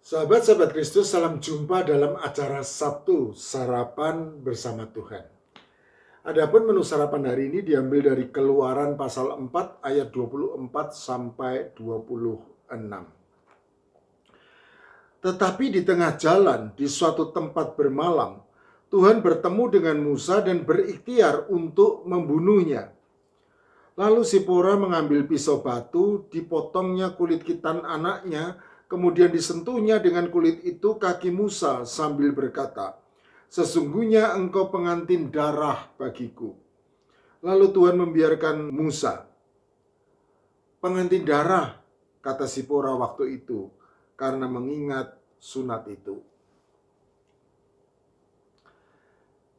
Sahabat-sahabat Kristus, salam jumpa dalam acara Sabtu Sarapan Bersama Tuhan. Adapun menu sarapan hari ini diambil dari Keluaran pasal 4 ayat 24 sampai 26. Tetapi di tengah jalan, di suatu tempat bermalam, Tuhan bertemu dengan Musa dan berikhtiar untuk membunuhnya. Lalu Sipora mengambil pisau batu, dipotongnya kulit khitan anaknya, kemudian disentuhnya dengan kulit itu kaki Musa sambil berkata, "Sesungguhnya engkau pengantin darah bagiku." Lalu Tuhan membiarkan Musa. "Pengantin darah," kata Sipora waktu itu, karena mengingat sunat itu.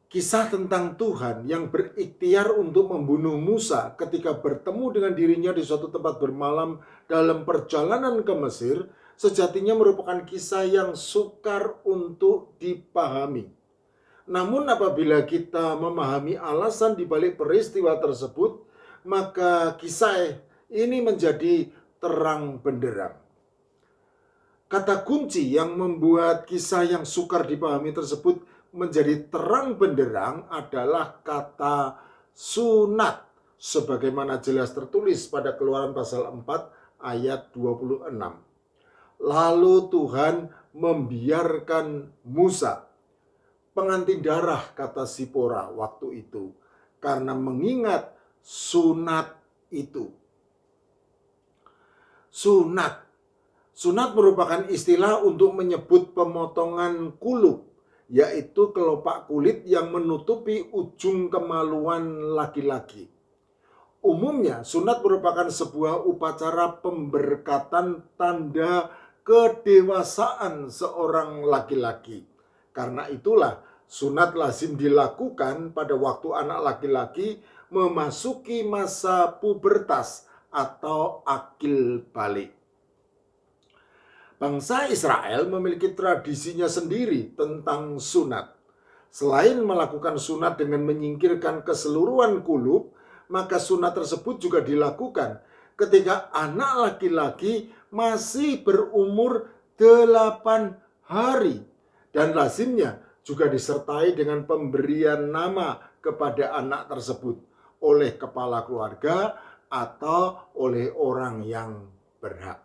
Kisah tentang Tuhan yang berikhtiar untuk membunuh Musa ketika bertemu dengan dirinya di suatu tempat bermalam dalam perjalanan ke Mesir, sejatinya merupakan kisah yang sukar untuk dipahami. Namun apabila kita memahami alasan di balik peristiwa tersebut, maka kisah ini menjadi terang benderang. Kata kunci yang membuat kisah yang sukar dipahami tersebut menjadi terang benderang adalah kata sunat, sebagaimana jelas tertulis pada Keluaran pasal 4 ayat 26. Lalu Tuhan membiarkan Musa, pengantin darah, kata Sipora waktu itu, karena mengingat sunat itu. Sunat merupakan istilah untuk menyebut pemotongan kuluk, yaitu kelopak kulit yang menutupi ujung kemaluan laki-laki. Umumnya, sunat merupakan sebuah upacara pemberkatan tanda kedewasaan seorang laki-laki. Karena itulah, sunat lazim dilakukan pada waktu anak laki-laki memasuki masa pubertas atau akil balik. Bangsa Israel memiliki tradisinya sendiri tentang sunat. Selain melakukan sunat dengan menyingkirkan keseluruhan kuluk, maka sunat tersebut juga dilakukan ketika anak laki-laki masih berumur 8 hari. Dan lazimnya juga disertai dengan pemberian nama kepada anak tersebut oleh kepala keluarga atau oleh orang yang berhak.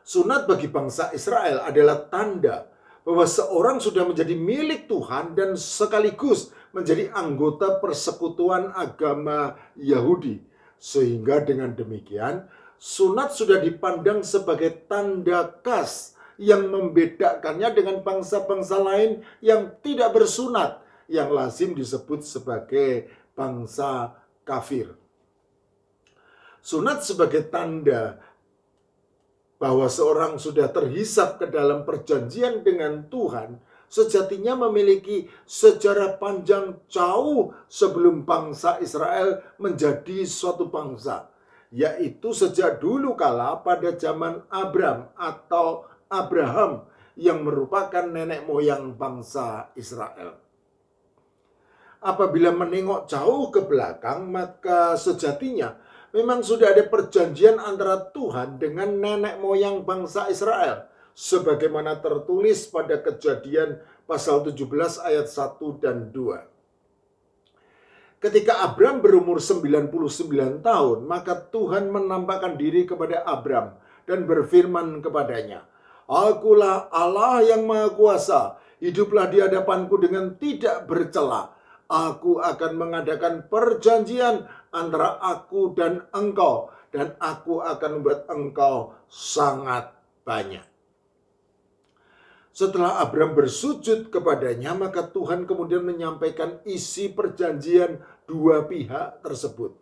Sunat bagi bangsa Israel adalah tanda bahwa seorang sudah menjadi milik Tuhan dan sekaligus menjadi anggota persekutuan agama Yahudi. Sehingga dengan demikian, sunat sudah dipandang sebagai tanda khas yang membedakannya dengan bangsa-bangsa lain yang tidak bersunat, yang lazim disebut sebagai bangsa kafir. Sunat sebagai tanda bahwa seorang sudah terhisap ke dalam perjanjian dengan Tuhan, sejatinya memiliki sejarah panjang jauh sebelum bangsa Israel menjadi suatu bangsa, yaitu sejak dulu kala pada zaman Abram atau Abraham yang merupakan nenek moyang bangsa Israel. Apabila menengok jauh ke belakang, maka sejatinya memang sudah ada perjanjian antara Tuhan dengan nenek moyang bangsa Israel, sebagaimana tertulis pada Kejadian pasal 17 ayat 1 dan 2. Ketika Abram berumur 99 tahun, maka Tuhan menampakkan diri kepada Abram dan berfirman kepadanya, "Akulah Allah yang Maha Kuasa, hiduplah di hadapanku dengan tidak bercela. Aku akan mengadakan perjanjian antara aku dan engkau, dan aku akan membuat engkau sangat banyak." Setelah Abram bersujud kepadanya, maka Tuhan kemudian menyampaikan isi perjanjian dua pihak tersebut.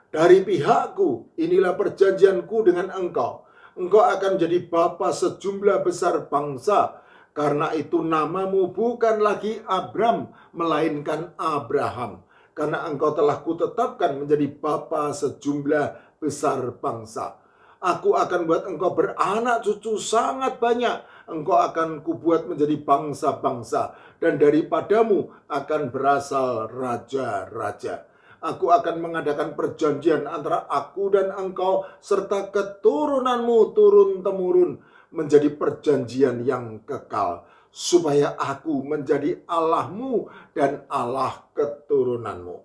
"Dari pihakku, inilah perjanjianku dengan engkau. Engkau akan menjadi bapa sejumlah besar bangsa. Karena itu namamu bukan lagi Abram, melainkan Abraham. Karena engkau telah kutetapkan menjadi bapa sejumlah besar bangsa. Aku akan buat engkau beranak cucu sangat banyak. Engkau akan kubuat menjadi bangsa-bangsa. Dan daripadamu akan berasal raja-raja. Aku akan mengadakan perjanjian antara aku dan engkau serta keturunanmu turun-temurun menjadi perjanjian yang kekal, supaya aku menjadi Allahmu dan Allah keturunanmu.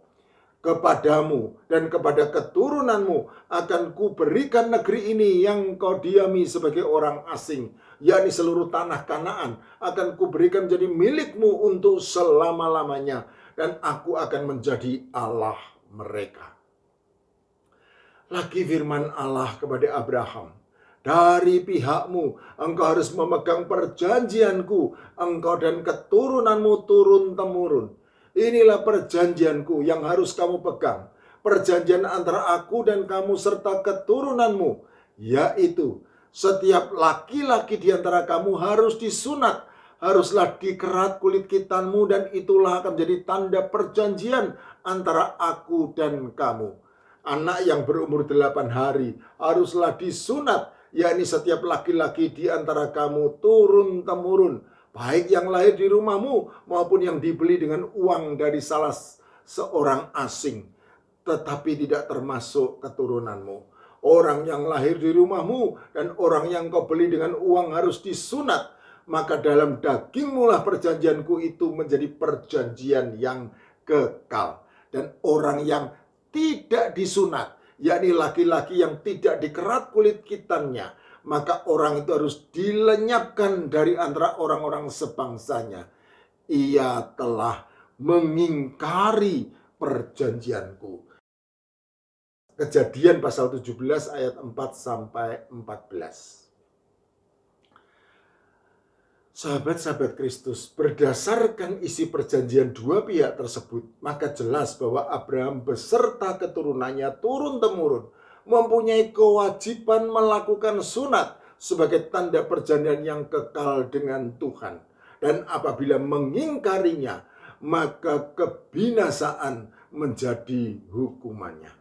Kepadamu dan kepada keturunanmu akan kuberikan negeri ini yang kau diami sebagai orang asing, yakni seluruh tanah Kanaan akan kuberikan menjadi milikmu untuk selama-lamanya, dan aku akan menjadi Allah mereka. Lagi firman Allah kepada Abraham, dari pihakmu engkau harus memegang perjanjianku, engkau dan keturunanmu turun-temurun. Inilah perjanjianku yang harus kamu pegang. Perjanjian antara aku dan kamu serta keturunanmu, yaitu setiap laki-laki di antara kamu harus disunat, haruslah dikerat kulit khitanmu, dan itulah akan menjadi tanda perjanjian antara aku dan kamu. Anak yang berumur 8 hari haruslah disunat, yakni setiap laki-laki di antara kamu turun-temurun, baik yang lahir di rumahmu maupun yang dibeli dengan uang dari salah seorang asing, tetapi tidak termasuk keturunanmu. Orang yang lahir di rumahmu dan orang yang kau beli dengan uang harus disunat, maka dalam dagingmu lah perjanjianku itu menjadi perjanjian yang kekal. Dan orang yang tidak disunat, yakni laki-laki yang tidak dikerat kulit khitannya, maka orang itu harus dilenyapkan dari antara orang-orang sebangsanya. Ia telah mengingkari perjanjianku. Kejadian pasal 17 ayat 4 sampai 14. Sahabat-sahabat Kristus, berdasarkan isi perjanjian dua pihak tersebut, maka jelas bahwa Abraham beserta keturunannya turun-temurun mempunyai kewajiban melakukan sunat sebagai tanda perjanjian yang kekal dengan Tuhan. Dan apabila mengingkarinya, maka kebinasaan menjadi hukumannya.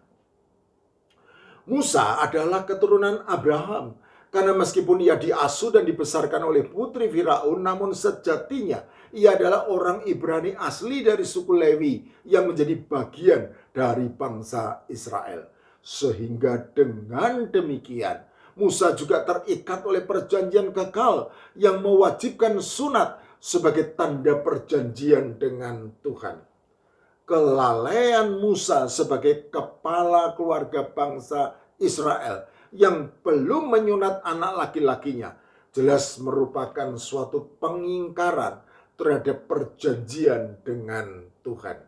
Musa adalah keturunan Abraham, karena meskipun ia diasuh dan dibesarkan oleh putri Firaun, namun sejatinya ia adalah orang Ibrani asli dari suku Lewi yang menjadi bagian dari bangsa Israel. Sehingga dengan demikian, Musa juga terikat oleh perjanjian kekal yang mewajibkan sunat sebagai tanda perjanjian dengan Tuhan. Kelalaian Musa sebagai kepala keluarga bangsa Israel yang belum menyunat anak laki-lakinya jelas merupakan suatu pengingkaran terhadap perjanjian dengan Tuhan.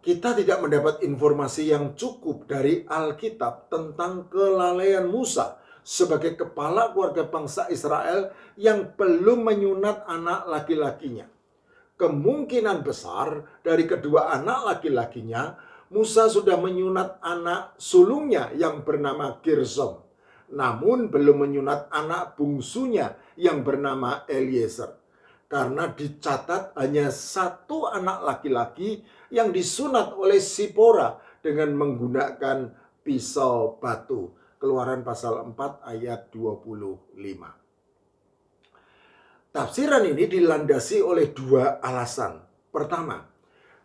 Kita tidak mendapat informasi yang cukup dari Alkitab tentang kelalaian Musa sebagai kepala keluarga bangsa Israel yang belum menyunat anak laki-lakinya. Kemungkinan besar dari kedua anak laki-lakinya, Musa sudah menyunat anak sulungnya yang bernama Gersom, namun belum menyunat anak bungsunya yang bernama Eliezer. Karena dicatat hanya satu anak laki-laki yang disunat oleh Sipora dengan menggunakan pisau batu. Keluaran pasal 4 ayat 25. Tafsiran ini dilandasi oleh dua alasan. Pertama,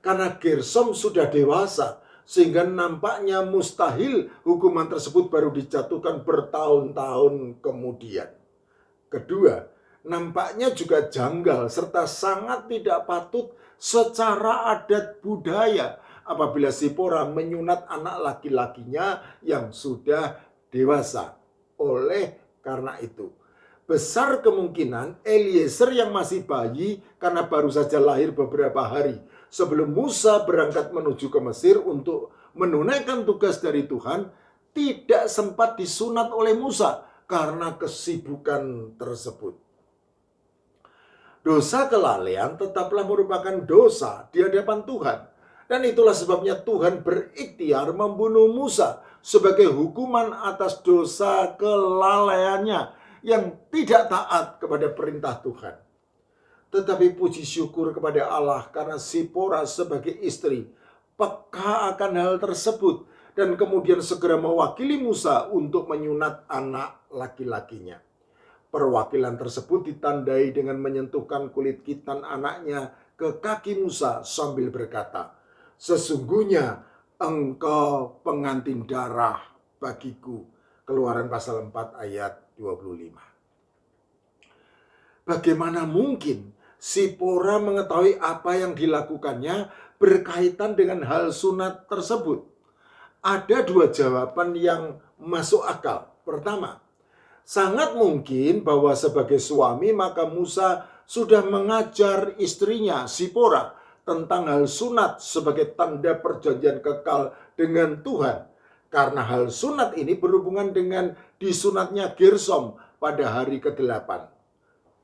karena Gersom sudah dewasa, sehingga nampaknya mustahil hukuman tersebut baru dijatuhkan bertahun-tahun kemudian. Kedua, nampaknya juga janggal serta sangat tidak patut secara adat budaya apabila Sipora menyunat anak laki-lakinya yang sudah dewasa. Oleh karena itu, besar kemungkinan Eliezer yang masih bayi karena baru saja lahir beberapa hari sebelum Musa berangkat menuju ke Mesir untuk menunaikan tugas dari Tuhan, tidak sempat disunat oleh Musa karena kesibukan tersebut. Dosa kelalaian tetaplah merupakan dosa di hadapan Tuhan. Dan itulah sebabnya Tuhan berikhtiar membunuh Musa sebagai hukuman atas dosa kelalaiannya yang tidak taat kepada perintah Tuhan. Tetapi puji syukur kepada Allah karena Sipora sebagai istri peka akan hal tersebut dan kemudian segera mewakili Musa untuk menyunat anak laki-lakinya. Perwakilan tersebut ditandai dengan menyentuhkan kulit khitan anaknya ke kaki Musa sambil berkata, "Sesungguhnya engkau pengantin darah bagiku." Keluaran pasal 4 ayat 25. Bagaimana mungkin Sipora mengetahui apa yang dilakukannya berkaitan dengan hal sunat tersebut? Ada dua jawaban yang masuk akal. Pertama, sangat mungkin bahwa sebagai suami maka Musa sudah mengajar istrinya Sipora tentang hal sunat sebagai tanda perjanjian kekal dengan Tuhan. Karena hal sunat ini berhubungan dengan disunatnya Gersom pada hari ke-8.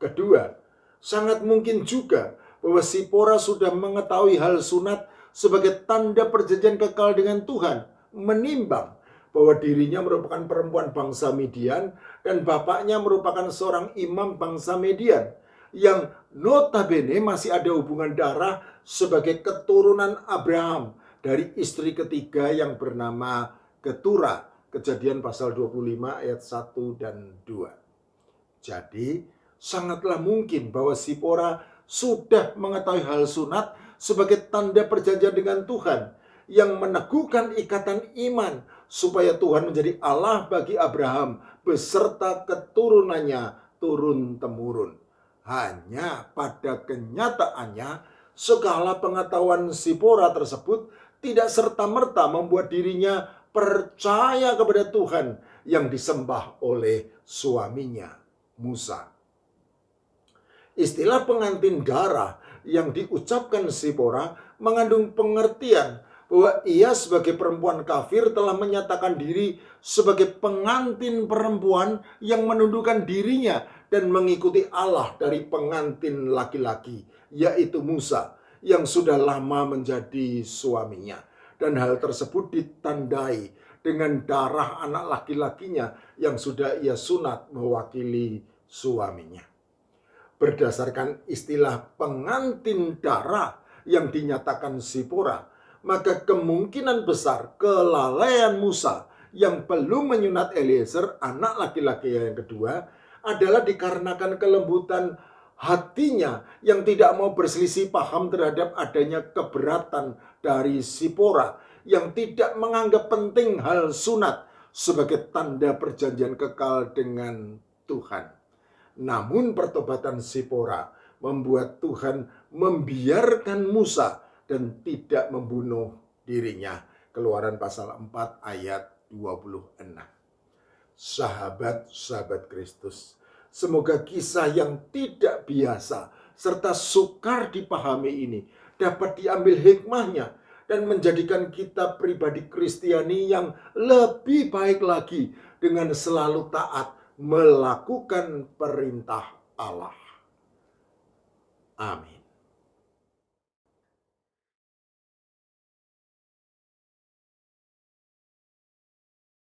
Kedua, sangat mungkin juga bahwa Sipora sudah mengetahui hal sunat sebagai tanda perjanjian kekal dengan Tuhan, menimbang bahwa dirinya merupakan perempuan bangsa Midian dan bapaknya merupakan seorang imam bangsa Midian yang notabene masih ada hubungan darah sebagai keturunan Abraham dari istri ketiga yang bernama Ketura. Kejadian pasal 25 ayat 1 dan 2. Jadi, sangatlah mungkin bahwa Sipora sudah mengetahui hal sunat sebagai tanda perjanjian dengan Tuhan yang meneguhkan ikatan iman supaya Tuhan menjadi Allah bagi Abraham beserta keturunannya turun-temurun. Hanya pada kenyataannya segala pengetahuan Sipora tersebut tidak serta-merta membuat dirinya percaya kepada Tuhan yang disembah oleh suaminya Musa. Istilah pengantin darah yang diucapkan Sipora mengandung pengertian bahwa ia sebagai perempuan kafir telah menyatakan diri sebagai pengantin perempuan yang menundukkan dirinya dan mengikuti Allah dari pengantin laki-laki, yaitu Musa, yang sudah lama menjadi suaminya. Dan hal tersebut ditandai dengan darah anak laki-lakinya yang sudah ia sunat mewakili suaminya. Berdasarkan istilah pengantin darah yang dinyatakan Sipora, maka kemungkinan besar kelalaian Musa yang belum menyunat Eliezer, anak laki-laki yang kedua, adalah dikarenakan kelembutan hatinya yang tidak mau berselisih paham terhadap adanya keberatan dari Sipora yang tidak menganggap penting hal sunat sebagai tanda perjanjian kekal dengan Tuhan. Namun pertobatan Sipora membuat Tuhan membiarkan Musa dan tidak membunuh dirinya. Keluaran pasal 4 ayat 26. Sahabat-sahabat Kristus, semoga kisah yang tidak biasa serta sukar dipahami ini dapat diambil hikmahnya dan menjadikan kita pribadi Kristiani yang lebih baik lagi dengan selalu taat melakukan perintah Allah. Amin.